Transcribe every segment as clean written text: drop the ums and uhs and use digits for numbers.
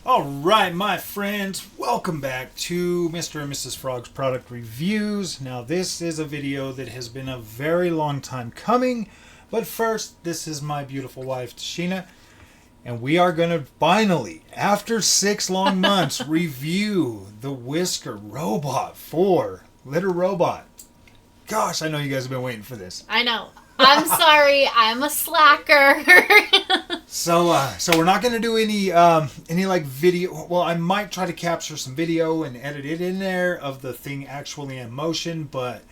All right, my friends, welcome back to Mr. and Mrs. Frog's product reviews. Now, this is a video that has been a very long time coming, but first, this is my beautiful wife, Tashina, and we are going to finally, after 6 long months, review the Whisker robot for Litter Robot. Gosh, I know you guys have been waiting for this. I know. I'm sorry. I'm a slacker. So we're not going to do any like video. Well, I might try to capture some video and edit it in there of the thing actually in motion, but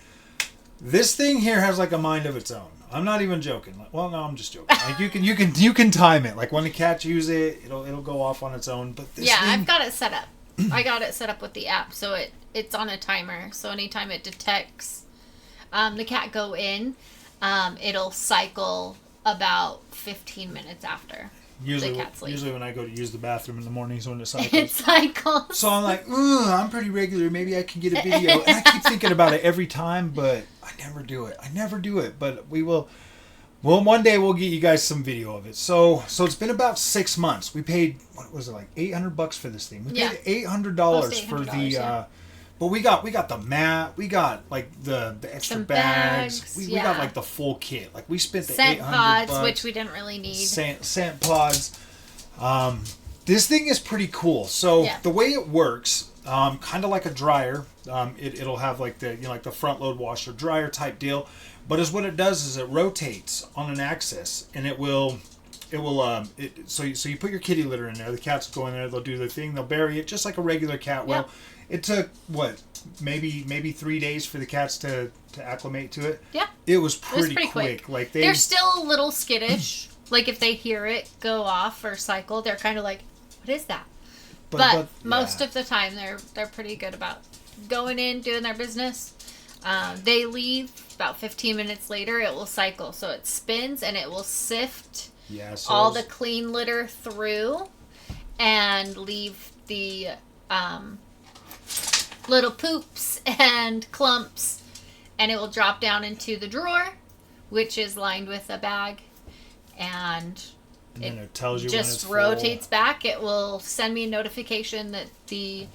this thing here has like a mind of its own. I'm not even joking. Well, no, I'm just joking. Like you can time it. Like when the cats use it, it'll go off on its own. But this thing, I've got it set up. I got it set up with the app, so it's on a timer. So anytime it detects the cat go in, it'll cycle about 15 minutes after the cat sleeps. Usually when I go to use the bathroom in the mornings when it cycles. It cycles. So I'm like, I'm pretty regular. Maybe I can get a video. And I keep thinking about it every time, but I never do it. But we will. Well, one day we'll get you guys some video of it. So it's been about 6 months. We paid, what was it, like $800 for this thing. We paid $800 for the. Yeah. But we got the mat, we got like the extra bags. We got like the full kit. Like we spent the scent $800, pods, which we didn't really need. Scent pods. This thing is pretty cool. So the way it works, kind of like a dryer. It'll have like the like the front load washer dryer type deal. But what it does is it rotates on an axis, and so you put your kitty litter in there. The cats go in there. They'll do their thing. They'll bury it just like a regular cat will. Yep. It took maybe 3 days for the cats to acclimate to it. Yeah, it was pretty quick. Like they're still a little skittish. Like if they hear it go off or cycle, they're kind of like, "What is that?" But most of the time, they're pretty good about going in, doing their business. They leave about 15 minutes later. It will cycle, so it spins and it will sift all the clean litter through and leave the little poops and clumps, and it will drop down into the drawer, which is lined with a bag, and then it tells you just when it's rotates full. back. It will send me a notification that the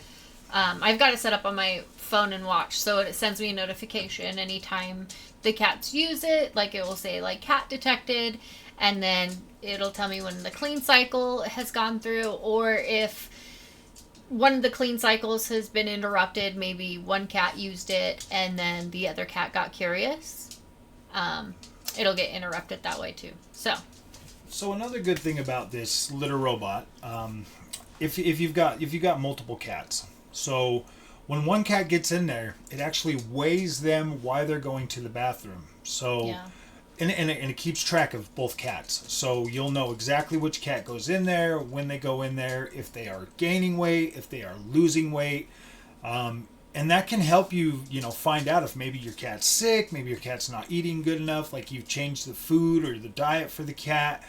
I've got it set up on my phone and watch, so it sends me a notification anytime the cats use it. Like it will say like cat detected, and then it'll tell me when the clean cycle has gone through, or if one of the clean cycles has been interrupted, maybe one cat used it and then the other cat got curious. It'll get interrupted that way too. So another good thing about this litter robot, if you've got multiple cats, so when one cat gets in there, it actually weighs them while they're going to the bathroom. So. And it keeps track of both cats. So you'll know exactly which cat goes in there, when they go in there, if they are gaining weight, if they are losing weight. And that can help you, find out if maybe your cat's sick, maybe your cat's not eating good enough, like you've changed the food or the diet for the cat.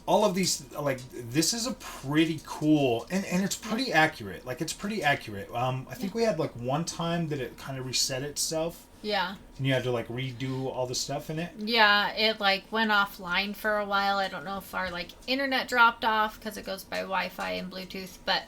All of these, like, this is a pretty cool, and it's pretty accurate. Like, it's pretty accurate. I think we had, like, one time that it kind of reset itself. Yeah. And you had to, like, redo all the stuff in it? Yeah, it, like, went offline for a while. I don't know if our, like, internet dropped off because it goes by Wi-Fi and Bluetooth, but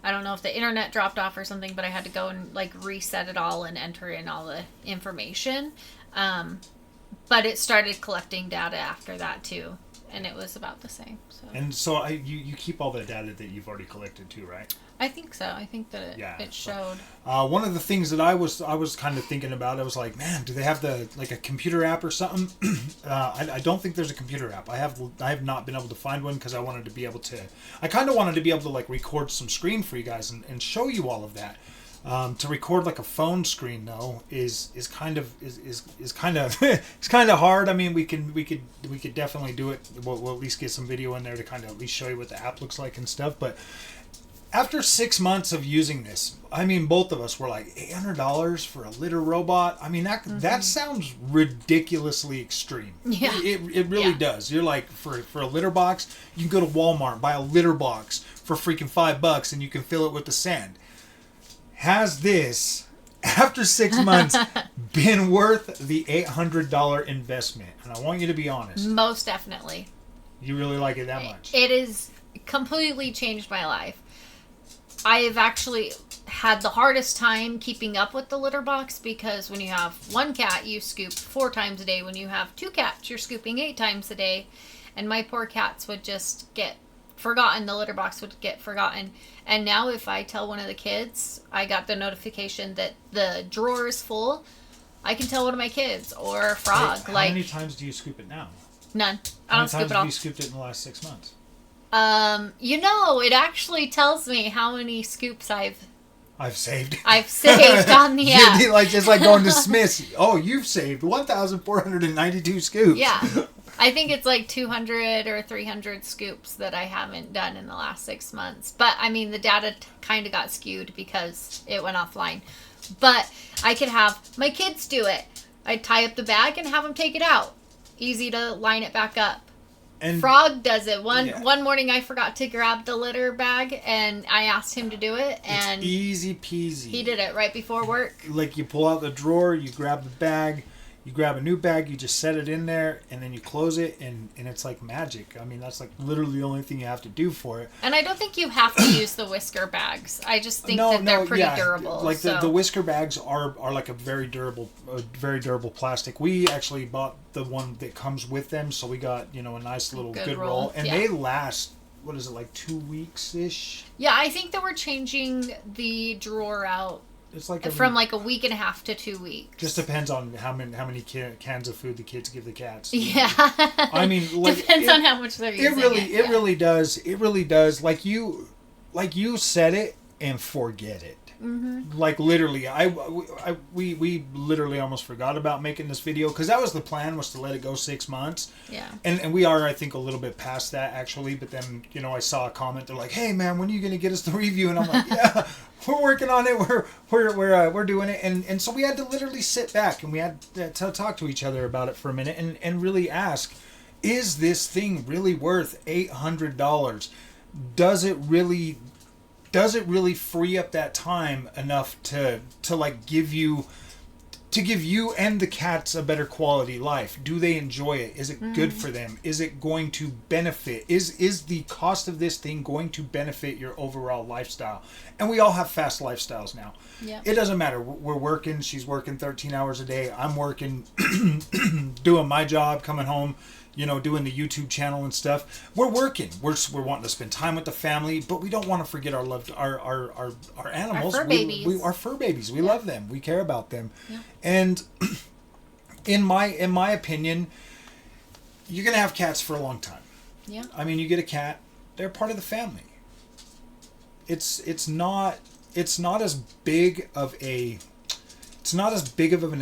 I don't know if the internet dropped off or something, but I had to go and, like, reset it all and enter in all the information. But it started collecting data after that, too, and it was about the same. So. And so you keep all the data that you've already collected, too, right? I think so. I think that it showed. One of the things that I was kind of thinking about, I was like, man, do they have a computer app or something? I don't think there's a computer app. I have not been able to find one because I kind of wanted to be able to like record some screen for you guys and show you all of that. To record like a phone screen though is kind of it's kind of hard. I mean, we could definitely do it. We'll at least get some video in there to kind of at least show you what the app looks like and stuff, but. After 6 months of using this, I mean, both of us were like, $800 for a litter robot? I mean, that sounds ridiculously extreme. Yeah. It really does. You're like, for a litter box, you can go to Walmart, buy a litter box for freaking $5 and you can fill it with the sand. Has this, after 6 months, been worth the $800 investment? And I want you to be honest. Most definitely. You really like it that much? It is completely changed my life. I have actually had the hardest time keeping up with the litter box because when you have one cat, you scoop 4 times a day. When you have 2 cats, you're scooping 8 times a day. And my poor cats would just get forgotten. The litter box would get forgotten. And now if I tell one of the kids, I got the notification that the drawer is full, I can tell one of my kids or Frog. How many times do you scoop it now? None. I don't scoop it all. How many times have you scooped it in the last 6 months? It actually tells me how many scoops I've saved. I've saved on the app. Just like going to Smith's. Oh, you've saved 1,492 scoops. Yeah. I think it's like 200 or 300 scoops that I haven't done in the last 6 months. But, I mean, the data kind of got skewed because it went offline. But I could have my kids do it. I'd tie up the bag and have them take it out. Easy to line it back up. And Frog does it. One morning I forgot to grab the litter bag and I asked him to do it. And it's easy peasy. He did it right before work. Like you pull out the drawer, you grab the bag, you grab a new bag, you just set it in there, and then you close it, and it's like magic. I mean, that's like literally the only thing you have to do for it. And I don't think you have to use the Whisker bags. I just think that they're pretty durable. Like the Whisker bags are like a very durable plastic. We actually bought the one that comes with them, so we got a nice little good roll, and they last. What is it, like 2 weeks ish? Yeah, I think that we're changing the drawer out. It's like from like a week and a half to 2 weeks. Just depends on how many cans of food the kids give the cats. Yeah. I mean, like, depends on how much they're using. It really does. It really does. Like you set it and forget it. Mm-hmm. Like literally, we literally almost forgot about making this video because that was the plan, was to let it go 6 months. Yeah. And we are, I think, a little bit past that actually. But then I saw a comment. They're like, "Hey man, when are you gonna get us the review?" And I'm like, "Yeah, we're working on it. We're doing it." And so we had to literally sit back and we had to talk to each other about it for a minute and really ask, is this thing really worth $800? Does it really free up that time enough to like give you and the cats a better quality life? Do they enjoy it? Is it good for them? Is it going to benefit? Is the cost of this thing going to benefit your overall lifestyle? And we all have fast lifestyles now. Yeah. It doesn't matter. We're working. She's working 13 hours a day. I'm working, doing my job, coming home, doing the YouTube channel and stuff. We're working. We're wanting to spend time with the family, but we don't want to forget our animals. Our fur babies. Our fur babies. We love them. We care about them. Yeah. And in my opinion, you're gonna have cats for a long time. Yeah. I mean, you get a cat, they're part of the family. It's not as big of an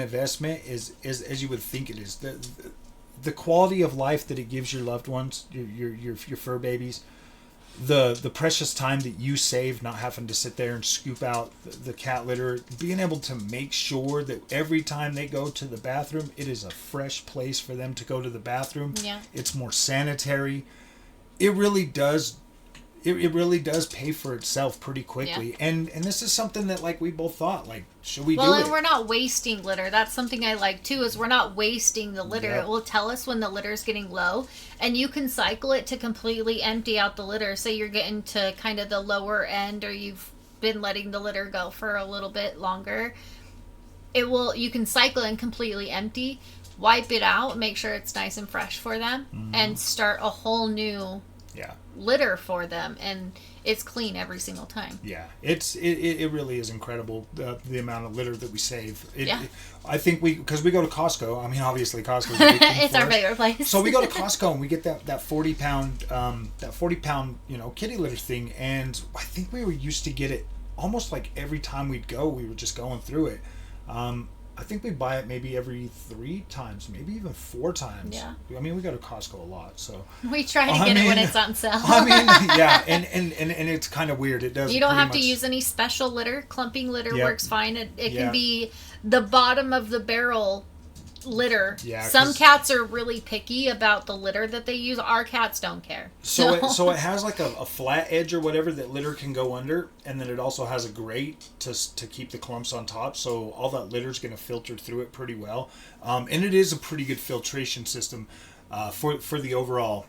investment as you would think it is. The quality of life that it gives your loved ones, your fur babies, the precious time that you save not having to sit there and scoop out the cat litter, being able to make sure that every time they go to the bathroom, it is a fresh place for them to go to the bathroom. Yeah. It's more sanitary. It really does. It really does pay for itself pretty quickly. Yeah. And this is something that we both thought, should we do it? Well, and we're not wasting litter. That's something I like too, is we're not wasting the litter. Yep. It will tell us when the litter is getting low, and you can cycle it to completely empty out the litter. Say you're getting to kind of the lower end, or you've been letting the litter go for a little bit longer. You can cycle and completely empty, wipe it out, make sure it's nice and fresh for them, and start a whole new litter for them, and it's clean every single time. Yeah, it really is incredible the amount of litter that we save. I think because we go to Costco. I mean, obviously Costco's a big thing it's our favorite place. So we go to Costco and we get that 40 pound kitty litter thing, and I think we were used to get it almost like every time we'd go. We were just going through it. I think we buy it maybe every 3 times, maybe even 4 times. Yeah. I mean, we go to Costco a lot, so we try to get it when it's on sale. I mean, yeah, and it's kind of weird. It does. You don't have to use any special litter. Clumping litter works fine. It can be the bottom of the barrel litter. Yeah. Some cats are really picky about the litter that they use. Our cats don't care. So it has like a flat edge or whatever that litter can go under, and then it also has a grate to keep the clumps on top. So all that litter is going to filter through it pretty well, and it is a pretty good filtration system for the overall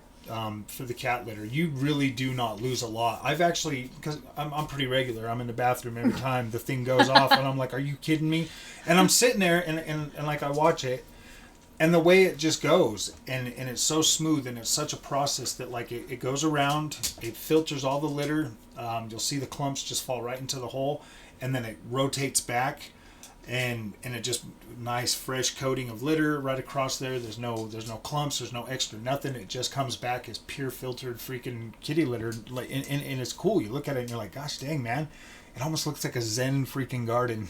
for the cat litter, you really do not lose a lot. I've actually, because I'm pretty regular, I'm in the bathroom every time the thing goes off, and I'm like, are you kidding me? And I'm sitting there, and like I watch it, and the way it just goes, and it's so smooth, and it's such a process that like it goes around, it filters all the litter. You'll see the clumps just fall right into the hole, and then it rotates back, and it just nice fresh coating of litter right across there. There's no clumps, there's no extra nothing. It just comes back as pure filtered freaking kitty litter. Like and it's cool. You look at it and you're like, gosh dang man, it almost looks like a Zen freaking garden.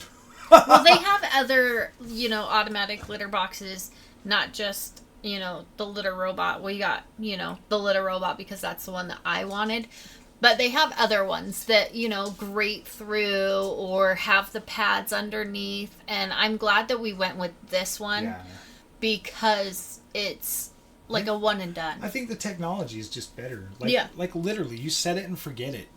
Well, they have other, automatic litter boxes, not just, the litter robot. We got, the litter robot because that's the one that I wanted. But they have other ones that, grate through or have the pads underneath. And I'm glad that we went with this one because it's like a one and done. I think the technology is just better. Like literally, you set it and forget it.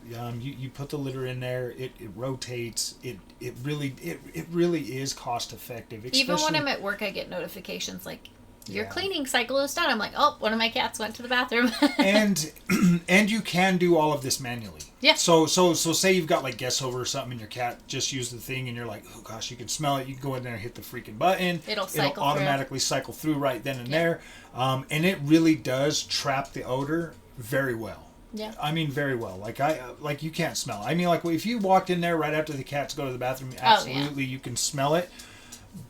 You put the litter in there, it rotates. It really is cost effective. Even when I'm at work, I get notifications like, your cleaning cycle is done. I'm like, oh, one of my cats went to the bathroom. and you can do all of this manually. Yeah. So say you've got like guests over or something, and your cat just used the thing, and you're like, oh gosh, you can smell it. You can go in there and hit the freaking button. It'll automatically cycle through right then and there. And it really does trap the odor very well. Yeah. I mean, very well. Like you can't smell it. I mean, like if you walked in there right after the cats go to the bathroom, absolutely you can smell it.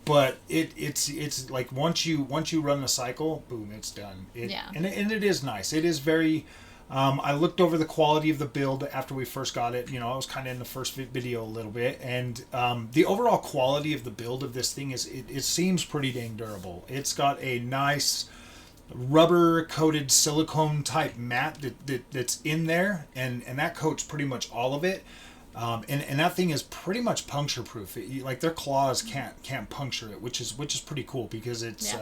But it's like once you run the cycle, boom, it's done. And it is nice. It is very. I looked over the quality of the build after we first got it. I was kind of in the first video a little bit, and the overall quality of the build of this thing is it seems pretty dang durable. It's got a nice rubber coated silicone type mat that's in there, and that coats pretty much all of it. And that thing is pretty much puncture proof. Like their claws can't puncture it, which is pretty cool because it's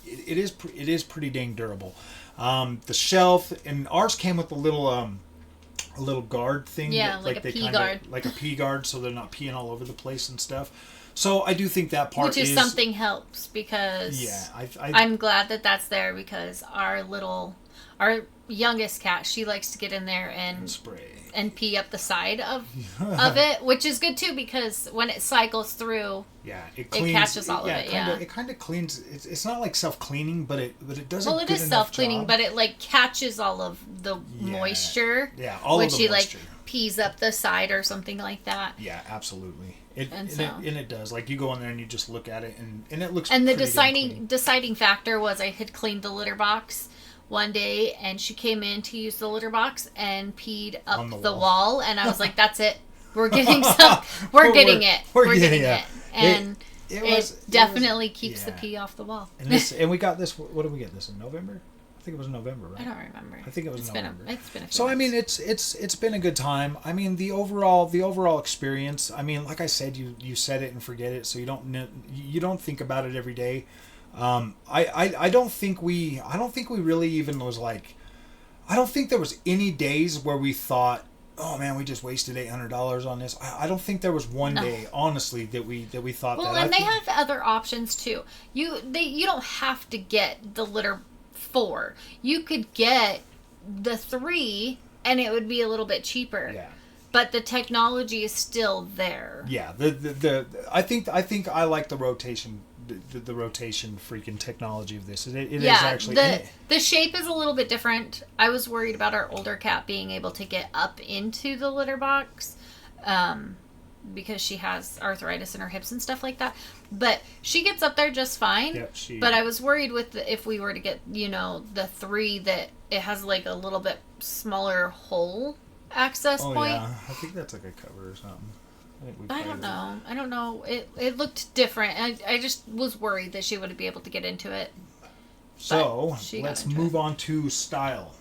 it is pretty dang durable. The shelf and ours came with a little guard thing. Yeah, like a pee guard. Like a pee guard, so they're not peeing all over the place and stuff. So I do think that part is something helps because I'm glad that that's there because our youngest cat, she likes to get in there and spray and pee up the side of it, which is good too because when it cycles through, it catches all of it. It kind of cleans. It's not like self-cleaning, but it does. Well, it is self-cleaning, but it like catches all of the moisture. Yeah, all when of the she moisture. Like pees up the side or something like that. Yeah, absolutely. It does. Like you go in there and you just look at it and it looks. And the deciding factor was I had cleaned the litter box one day and she came in to use the litter box and peed up the wall and I was like, that's it, we're getting we're getting it and it definitely keeps the pee off the wall. And we got this, what did we get this in November? I think it was November, right? I don't remember. I think it was November. It's been a few so months. I mean it's been a good time. I mean the overall experience, I mean like I said, you set it and forget it, so you don't think about it every day. I don't think we really even was like, I don't think there was any days where we thought, oh man, we just wasted $800 on this. I don't think there was one day, honestly, that we thought that. Well, and they have other options too. You don't have to get the litter 4. You could get the 3 and it would be a little bit cheaper. Yeah. But the technology is still there. Yeah. I think I like the rotation. The rotation freaking technology of this. It is actually the shape is a little bit different. I was worried about our older cat being able to get up into the litter box because she has arthritis in her hips and stuff like that. But she gets up there just fine. Yep, but I was worried with if we were to get the 3 that it has like a little bit smaller hole access point. Yeah, I think that's like a cover or something. I don't know. It looked different. I just was worried that she wouldn't be able to get into it. So, let's move on to style.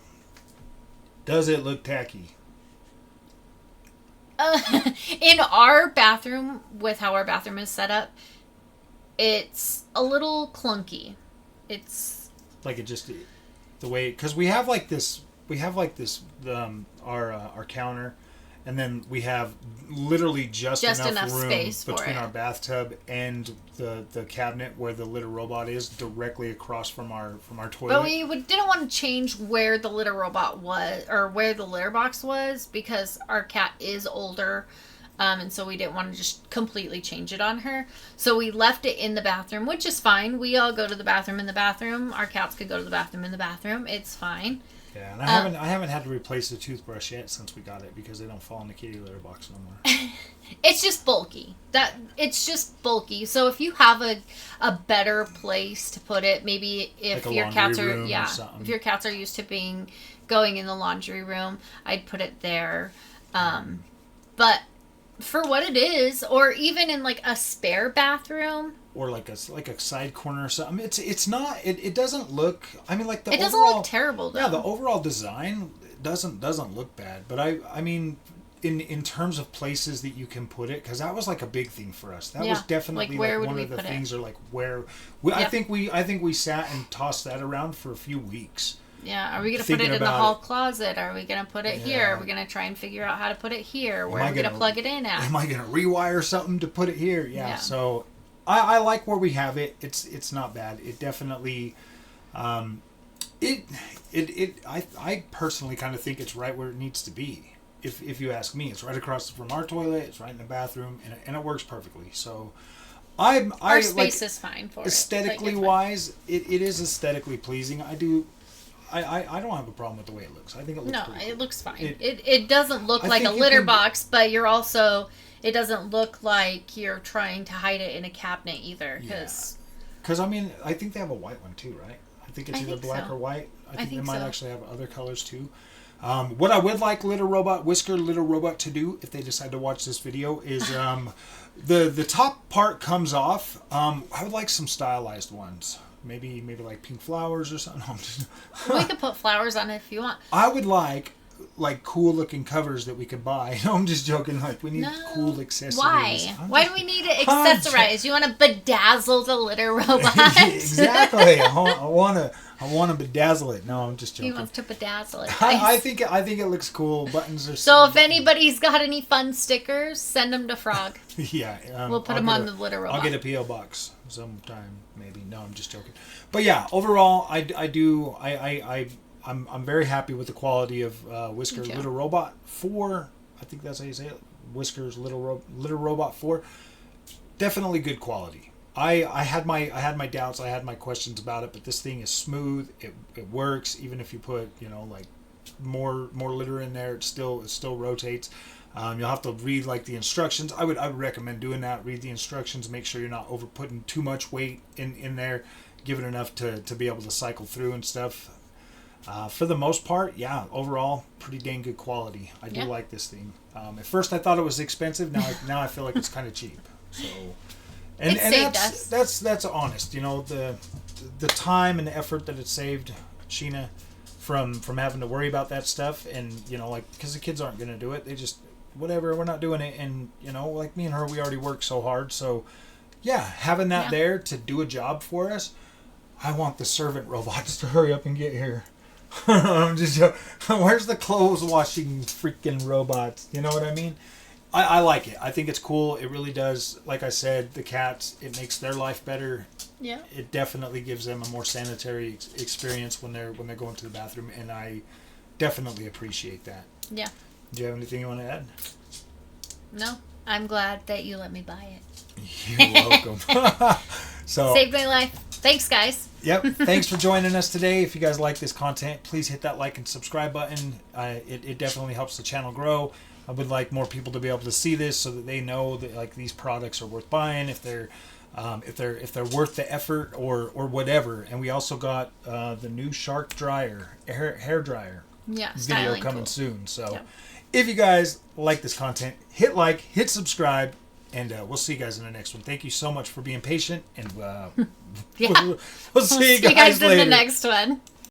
Does it look tacky? In our bathroom, with how our bathroom is set up, it's a little clunky. It's like it just the way, because we have like this our counter. and then we have literally just enough room space for between it. our bathtub and the cabinet where the litter robot is, directly across from our toilet. But we didn't want to change where the litter robot was, or where the litter box was, because our cat is older. And so we didn't want to just completely change it on her. So we left it in the bathroom, which is fine. We all go to the bathroom in the bathroom. Our cats could go to the bathroom in the bathroom. It's fine. Yeah, and I haven't had to replace the toothbrush yet since we got it, because they don't fall in the kitty litter box no more. It's just bulky. It's just bulky. So if you have a better place to put it, maybe if Like a your cats laundry are room or something. if your cats are used to going in the laundry room, I'd put it there. But for what it is, or even in like a spare bathroom, or like a side corner or something. It's not. It doesn't look. I mean, like the it doesn't overall, look terrible though. Yeah, the overall design doesn't look bad. But I mean, in terms of places that you can put it, because that was like a big thing for us. That was definitely like, where like would one we of the put things. it? Or like where I think we sat and tossed that around for a few weeks. Yeah, are we going to put it in the hall closet? Are we going to put it here? Are we going to try and figure out how to put it here? Where are we going to plug it in at? Am I going to rewire something to put it here? Yeah. So I like where we have it. It's not bad. It definitely, I personally kind of think it's right where it needs to be. If you ask me, it's right across from our toilet. It's right in the bathroom, and it works perfectly. So our space is fine for aesthetically wise. It is aesthetically pleasing. I don't have a problem with the way it looks. I think it looks pretty cool. It looks fine. It doesn't look like a litter box, but it doesn't look like you're trying to hide it in a cabinet either. Because I mean, I think they have a white one too, right? I think it's either black or white. I think they might actually have other colors too. What I would like Whisker Litter Robot to do, if they decide to watch this video, is the top part comes off. I would like some stylized ones. Maybe like pink flowers or something. We could put flowers on it if you want. I would like cool looking covers that we could buy. No, I'm just joking. Like, we need cool accessories. Why do we need it accessorized? You want to bedazzle the litter robot? Exactly. I want to bedazzle it. No, I'm just joking. You want to bedazzle it. I think it looks cool. Buttons are so. If anybody's got any fun stickers, send them to Frog. Yeah, we'll put them on the litter robot. I'll get a PO box sometime, maybe. No, I'm just joking. But yeah, overall, I'm very happy with the quality of Whisker Litter Robot 4. I think that's how you say it. Whisker's Litter Robot 4. Definitely good quality. I had my doubts. I had my questions about it, but this thing is smooth. It works. Even if you put like more litter in there, it still rotates. You'll have to read like the instructions. I would recommend doing that. Read the instructions. Make sure you're not over putting too much weight in there. Give it enough to be able to cycle through and stuff. For the most part, yeah, overall, pretty dang good quality. I do like this thing. At first, I thought it was expensive. Now I feel like it's kind of cheap. So, and that's honest. The time and the effort that it saved Sheena from having to worry about that stuff, and because the kids aren't going to do it, they just whatever, we're not doing it, and like me and her, we already work so hard. So, yeah, having that there to do a job for us. I want the servant robots to hurry up and get here. I'm just joking. Where's the clothes washing freaking robots? You know what I mean? I like it. I think it's cool. It really does. Like I said, the cats, it makes their life better. Yeah. It definitely gives them a more sanitary experience when they're going to the bathroom, and I definitely appreciate that. Yeah. Do you have anything you want to add? No. I'm glad that you let me buy it. You're welcome. Saved my life. Thanks, guys. Yep. Thanks for joining us today. If you guys like this content, please hit that like and subscribe button. It definitely helps the channel grow. I would like more people to be able to see this so that they know that like these products are worth buying, if they're worth the effort or whatever. And we also got the new Shark dryer, hair dryer. Yeah, video coming soon. So if you guys like this content, hit like, hit subscribe. And we'll see you guys in the next one. Thank you so much for being patient. And we'll see you guys later. In the next one.